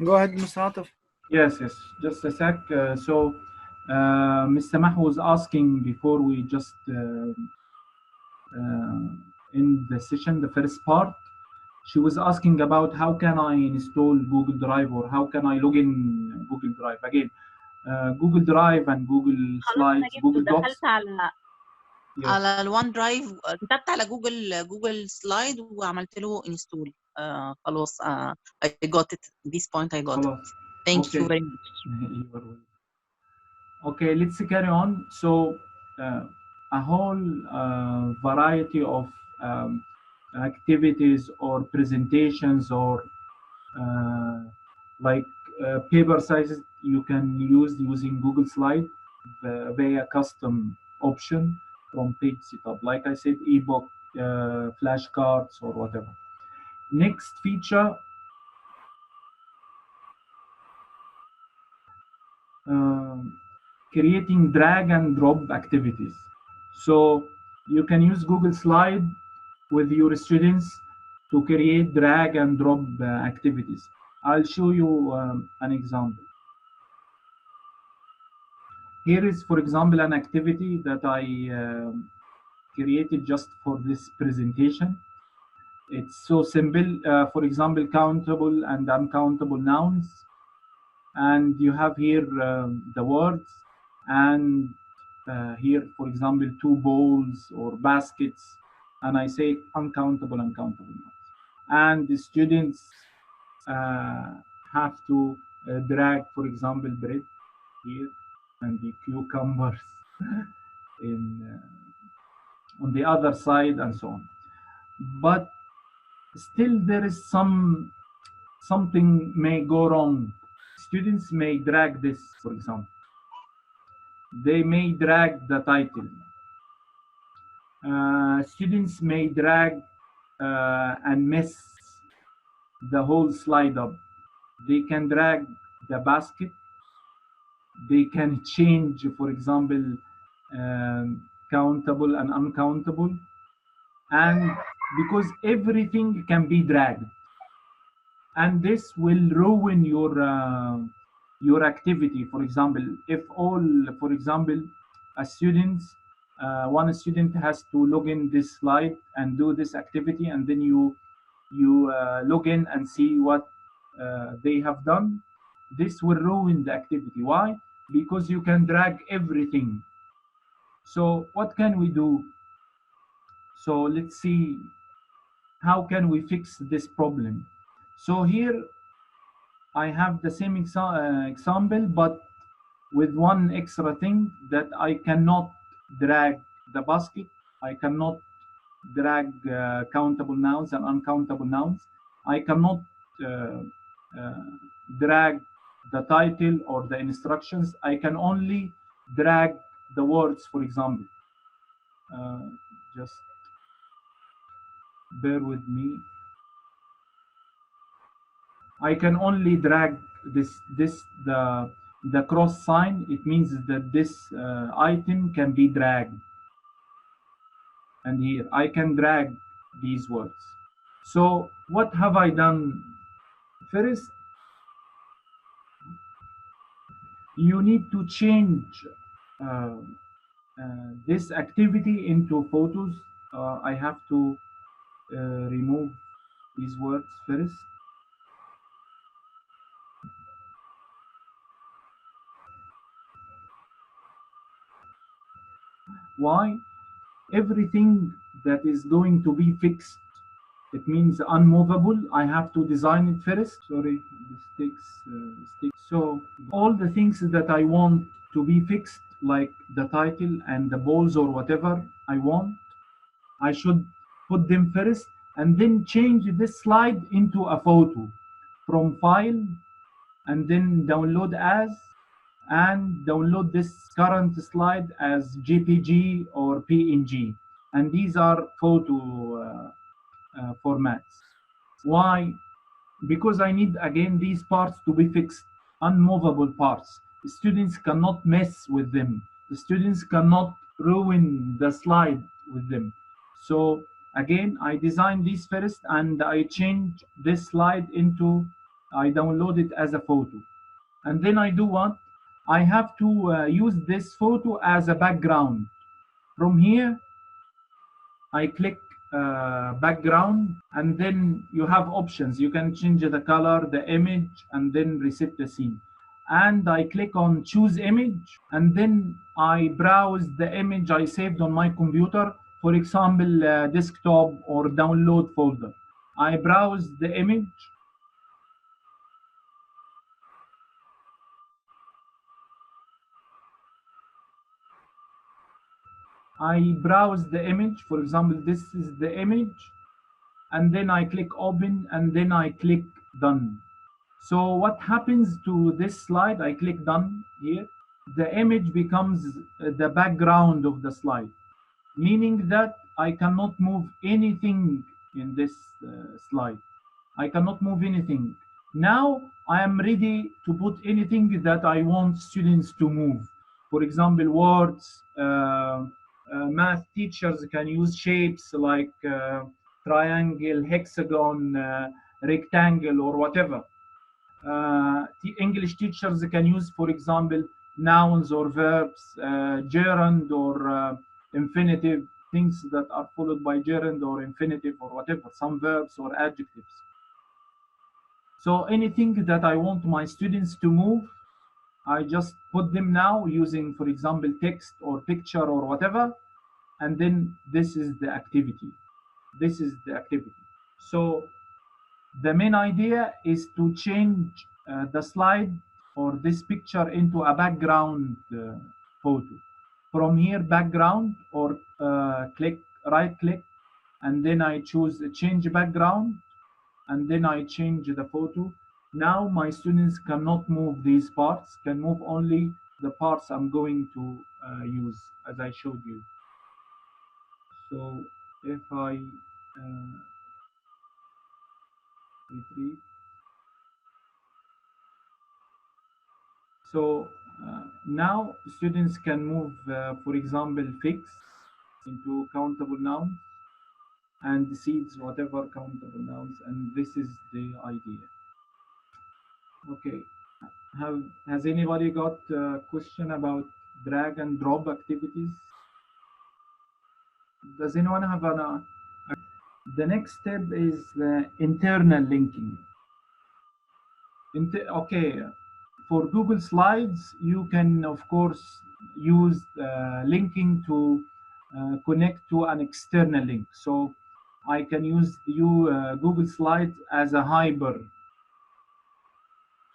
Go ahead, Mr. Atif. Yes, yes. Just a sec. Ms. Samah was asking before we just end the session, the first part. She was asking about how can I install Google Drive or how can I log in Google Drive. Again, Google Drive and Google خلاص انا Slides, جبته، Google Docs. دخلت على Yes. الوان درايف، كتبت على جوجل سلايد وعملت له انستول. خلاص I got it. This point I got it. خلاص. Thank you Okay. very much. You are welcome. Okay, let's carry on. So, a whole variety of activities or presentations or uh, like paper sizes you can use using Google Slide via custom option from page setup. Like I said, ebook, flashcards, or whatever. Next feature. Creating drag and drop activities. So you can use Google Slide with your students to create drag and drop activities. I'll show you an example. Here is, for example, an activity that I created just for this presentation. It's so simple. For example, countable and uncountable nouns. And you have here the words, and here, for example, two bowls or baskets, and I say uncountable nouns. And the students have to drag, for example, bread here and the cucumbers in on the other side and so on. But still there is something may go wrong. Students may drag this, for example. They may drag the title. Students may drag and mess the whole slide up. They can drag the basket. They can change, for example, countable and uncountable. And because everything can be dragged, and this will ruin your activity. For example, if all, for example, one student has to log in this slide and do this activity, and then you log in and see what they have done. This will ruin the activity. Why? Because you can drag everything. So what can we do? So let's see how can we fix this problem. So here I have the same example, but with one extra thing, that I cannot drag the basket. I cannot drag countable nouns and uncountable nouns. I cannot uh, uh, drag the title or the instructions. I can only drag the words, for example. Just bear with me. I can only drag the cross sign. It means that this item can be dragged. And here I can drag these words. So what have I done? First, you need to change this activity into photos. I have to remove these words first. Why? Everything that is going to be fixed, it means unmovable, I have to design it first. Sorry, this takes. So all the things that I want to be fixed, like the title and the balls or whatever I want, I should put them first and then change this slide into a photo from file, and then download as, and download this current slide as JPG or PNG. And these are photo formats. Why? Because I need, again, these parts to be fixed, unmovable parts. The students cannot mess with them. The students cannot ruin the slide with them. So again, I design these first and I change this slide into I download it as a photo. And then I do what? I have to use this photo as a background. From here, I click background, and then you have options. You can change the color, the image, and then reset the scene. And I click on choose image, and then I browse the image I saved on my computer, for example, desktop or download folder. I browse the image. I browse the image. For example, this is the image, and then I click open, and then I click done. So what happens to this slide? I click done here. The image becomes the background of the slide, meaning that I cannot move anything in this slide. I cannot move anything. Now I am ready to put anything that I want students to move. For example, words, math teachers can use shapes like triangle, hexagon, rectangle, or whatever. English teachers can use, for example, nouns or verbs, gerund or infinitive, things that are followed by gerund or infinitive or whatever, some verbs or adjectives. So anything that I want my students to move, I just put them now using, for example, text or picture or whatever, and then this is the activity. This is the activity. So the main idea is to change the slide or this picture into a background photo. From here, background, or right click, and then I choose change background, and then I change the photo. Now my students cannot move these parts, can move only the parts I'm going to use as I showed you. So if I retrieve, so now students can move, for example, fix into countable nouns, and seeds, whatever countable nouns, and this is the idea. Okay, has anybody got a question about drag and drop activities? Does anyone have the next step is the internal linking. Okay, for Google Slides, you can, of course, use linking to connect to an external link. So I can use Google Slides as a hyper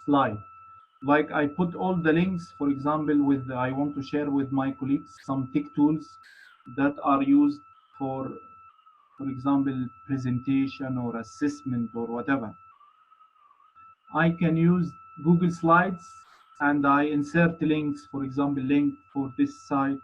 slide. Like I put all the links, for example, I want to share with my colleagues some tech tools that are used for example, presentation or assessment or whatever. I can use Google Slides and I insert links, for example, link for this site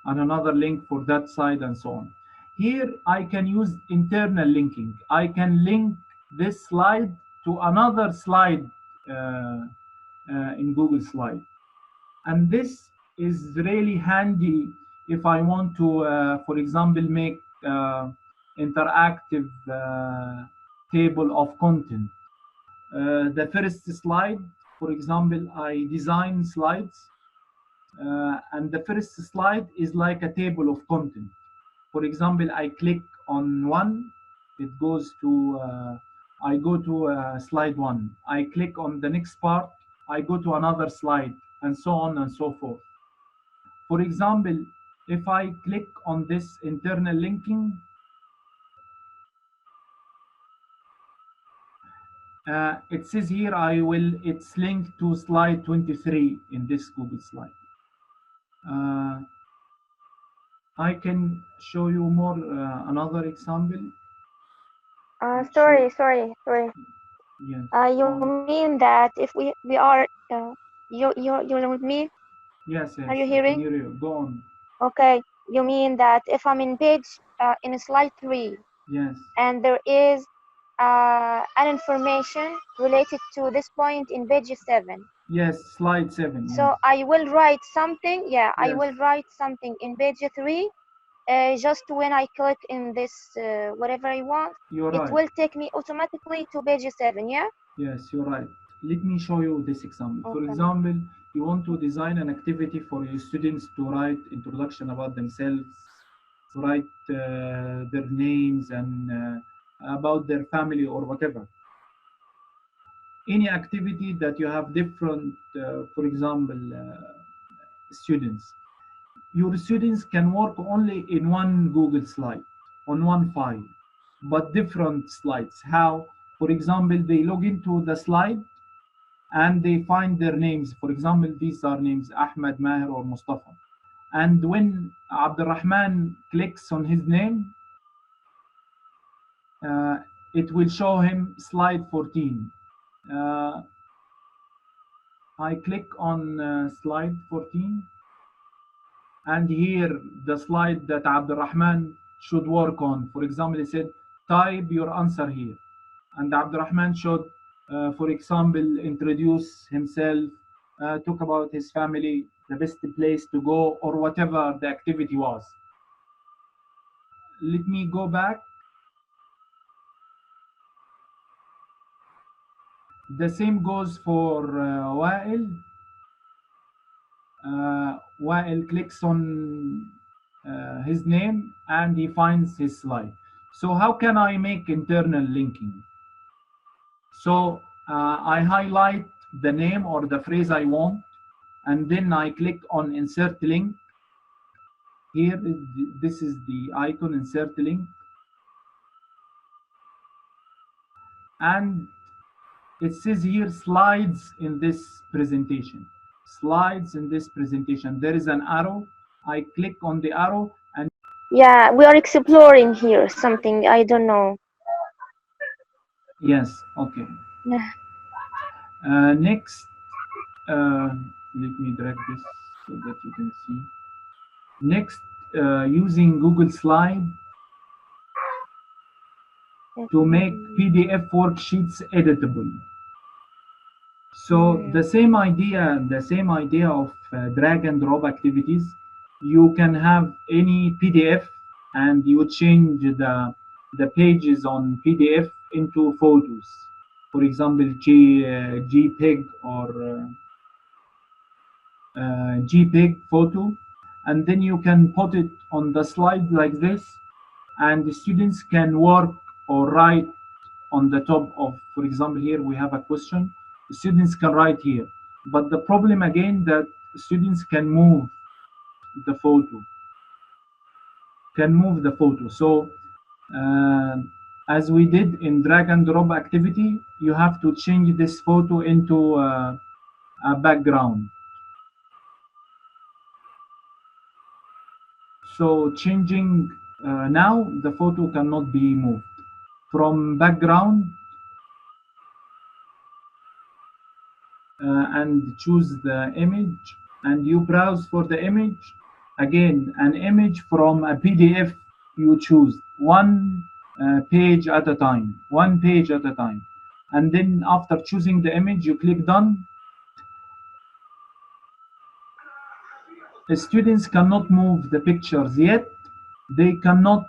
and another link for that side and so on. Here I can use internal linking. I can link this slide to another slide in Google Slide. And this is really handy if I want to, for example, make interactive table of content. The first slide, for example, I design slides, and the first slide is like a table of content. For example, I click on one, it goes to, I go to slide one. I click on the next part, I go to another slide, and so on and so forth. For example, if I click on this internal linking, it says here it's linked to slide 23 in this Google slide. I can show you more, another example. Sorry. Yes. You mean that if we are, you're with me? Yes. Are you I hearing? can hear you. Go on. Okay. You mean that if I'm in page, in slide 3, Yes. and there is an information related to this point in page 7. Yes, slide 7. So Yes. I will write something. Yeah, I Yes. will write something in page 3, just when I click in this whatever I want, You're it right. will take me automatically to page 7. Yeah. Yes, you're right. Let me show you this example. For Okay. example, you want to design an activity for your students to write introduction about themselves, to write their names and about their family or whatever. Any activity that you have different, for example, students. Your students can work only in one Google slide, on one file, but different slides. How? For example, they log into the slide and they find their names. For example, these are names Ahmed, Maher, or Mustafa. And when Abdurrahman clicks on his name, it will show him slide 14. I click on slide 14, and here the slide that Abdurrahman should work on. For example, he said, type your answer here. And Abdurrahman should, for example, introduce himself, talk about his family, the best place to go, or whatever the activity was. Let me go back. The same goes for Wael. Wael clicks on his name and he finds his slide. So how can I make internal linking? So I highlight the name or the phrase I want, and then I click on insert link. Here, this is the icon, insert link. And it says here, slides in this presentation. Slides in this presentation. There is an arrow. I click on the arrow and Yeah, we are exploring here something. I don't know. yes, okay. Next, let me drag this so that you can see. Next, using Google Slide to make PDF worksheets editable. So the same idea of drag and drop activities. You can have any PDF and you change the pages on PDF into photos. For example, JPEG or JPEG photo, and then you can put it on the slide like this, and the students can work or write on the top of, for example, here we have a question. The students can write here, but the problem again that students can move the photo, So as we did in drag and drop activity, you have to change this photo into a background. So changing now, the photo cannot be moved. From background, and choose the image, and you browse for the image. Again, an image from a PDF, you choose one page at a time, And then after choosing the image, you click done. The students cannot move the pictures yet. They cannot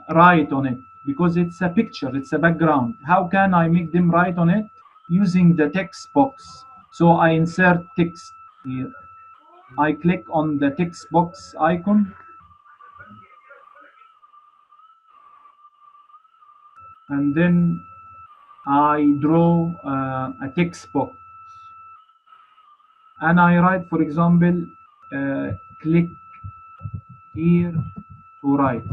write on it because it's a picture, it's a background. How can I make them write on it? Using the text box. So I insert text here. I click on the text box icon, and then I draw a text box, and I write, for example, click here to write.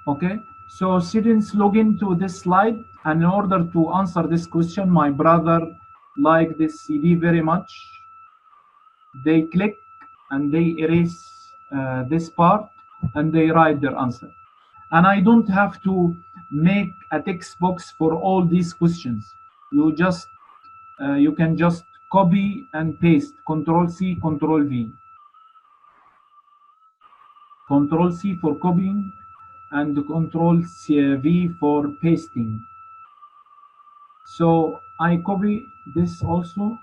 Okay, so students log into this slide, and in order to answer this question, my brother liked this CD very much. They click and they erase this part and they write their answer. And I don't have to make a text box for all these questions. You can just copy and paste, Control C, Control V. Control C for copying and Control V for pasting. So I copy this also,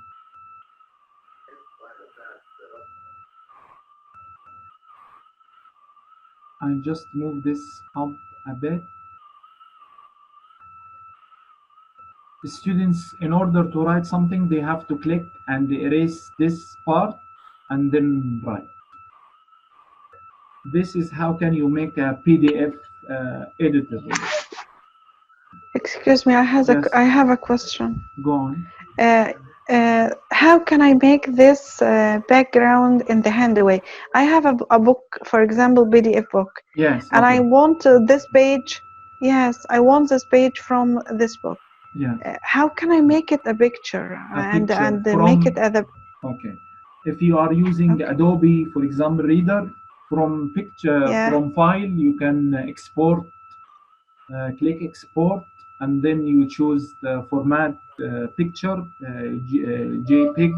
I just move this up a bit. The students, in order to write something, they have to click and erase this part and then write. This is how can you make a PDF editable. Excuse me, Yes. I have a question. Go on. How can I make this background in the handy way? I have a book, for example, PDF book, Yes. and Okay. I want this page. Yes, I want this page from this book. Yeah. How can I make it a picture and from, make it as a? Okay. If you are using Okay. Adobe, for example, Reader, from picture, Yeah. from file, you can export, click export, and then you choose the format picture, JPEG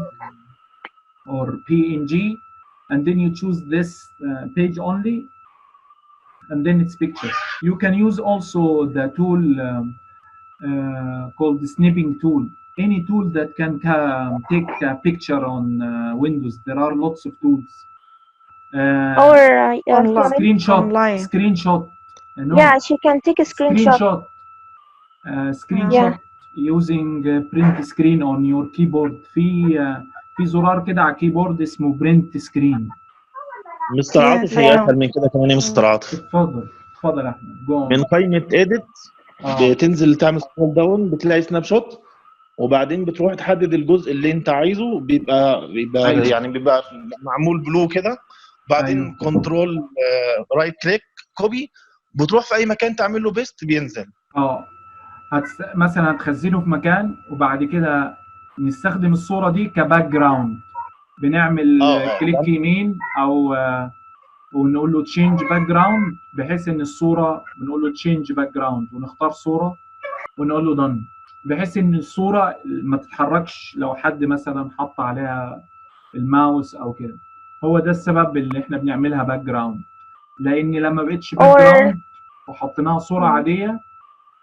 or PNG, and then you choose this page only, and then it's picture. You can use also the tool called the Snipping Tool. Any tool that can take a picture on Windows. There are lots of tools. Or Online. Screenshot. Online. Screenshot. No. yeah, she can take a screenshot. Screenshot using print screen on your keyboard. في زرار كده على الكيبورد اسمه print screen. مستر عاطف هي اسهل من كده كمان يا مستر عاطف. اتفضل يا احمد. من قائمه اديت بتنزل تعمل سكرول داون بتلاقي سناب شوت وبعدين بتروح تحدد الجزء اللي انت عايزه بيبقى أيوة. يعني بيبقى معمول بلو كده بعدين أيوة. كنترول رايت كليك كوبي بتروح في اي مكان تعمل له بيست بينزل. مثلا هتخزنه في مكان وبعد كده نستخدم الصورة دي كباك جراوند. بنعمل كليك يمين او ونقول له تشينج باك جراوند بحيث ان الصورة بنقول له تشينج باك جراوند ونختار صورة ونقول له دن بحيث ان الصورة ما تتحركش لو حد مثلا حط عليها الماوس او كده. هو ده السبب اللي احنا بنعملها باك جراوند لان لما بقتش باك جراوند وحطيناها صورة عادية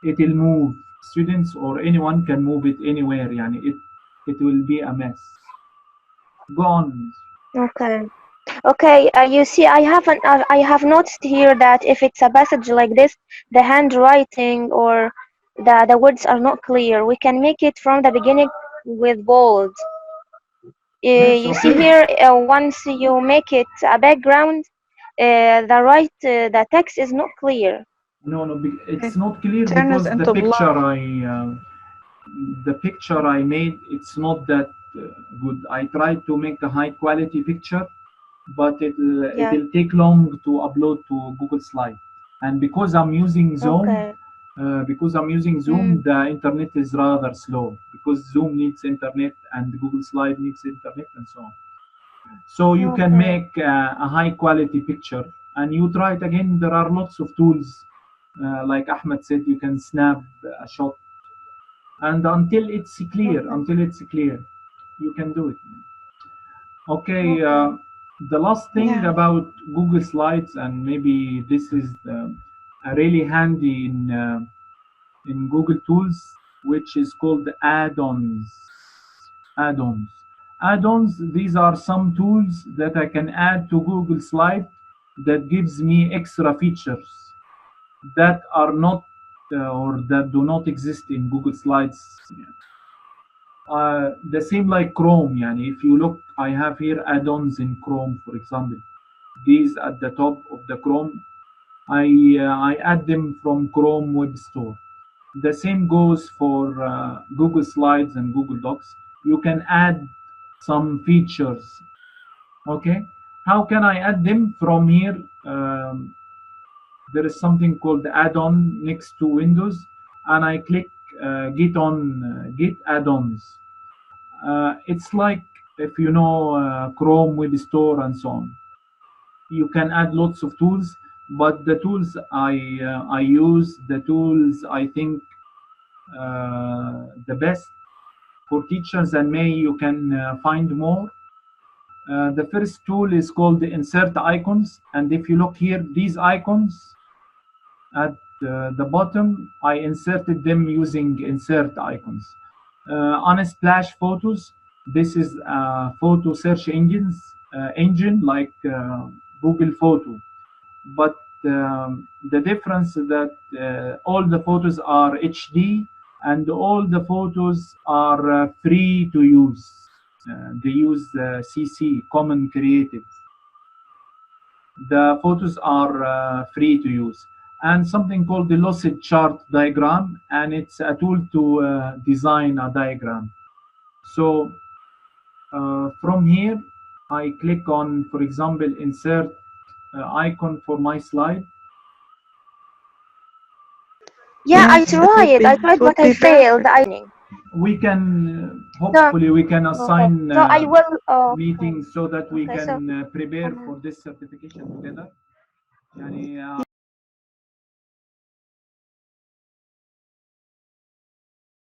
it will move. Students or anyone can move it anywhere. يعني it will be a mess. Go on. Okay. You see, I have noticed here that if it's a passage like this, the handwriting or the words are not clear. We can make it from the beginning with bold. Yes, You okay. see here, once you make it a background, the text is not clear. No, it's not clear Turns because into the picture I made, it's not that good. I tried to make a high quality picture, but it'll take long to upload to Google Slide. And because I'm using Zoom, the internet is rather slow because Zoom needs internet and Google Slide needs internet and so on. So you can make a high quality picture and you try it again. There are lots of tools. Like Ahmed said, you can snap a shot, and until it's clear, you can do it. Okay. The last thing about Google Slides, and maybe this is really handy in Google Tools, which is called Add-Ons. Add-ons. These are some tools that I can add to Google Slide that gives me extra features that are not or that do not exist in Google Slides. The same like Chrome. Yani if you look, I have here add-ons in Chrome, for example. These at the top of the Chrome, I add them from Chrome Web Store. The same goes for Google Slides and Google Docs. You can add some features. Okay, how can I add them from here? There is something called add-on next to Windows, and I click Get Add-ons. It's like if you know Chrome Web Store and so on. You can add lots of tools, but the tools I use, the tools I think the best for teachers, and maybe you can find more. The first tool is called the Insert Icons, and if you look here, these icons at the bottom, I inserted them using Insert Icons. Unsplash Photos. This is a photo search engine like Google Photo, but the difference that all the photos are HD and all the photos are free to use. They use CC, Common Creative. The photos are free to use. And something called the Lucidchart Diagram, and it's a tool to design a diagram. So from here, I click on, for example, insert icon for my slide. Yeah, I Yes, that tried, would but I be failed. perfect. We can, hopefully, we can Okay. assign So I will. meetings so that we Okay. So. can prepare for this certification together. يعني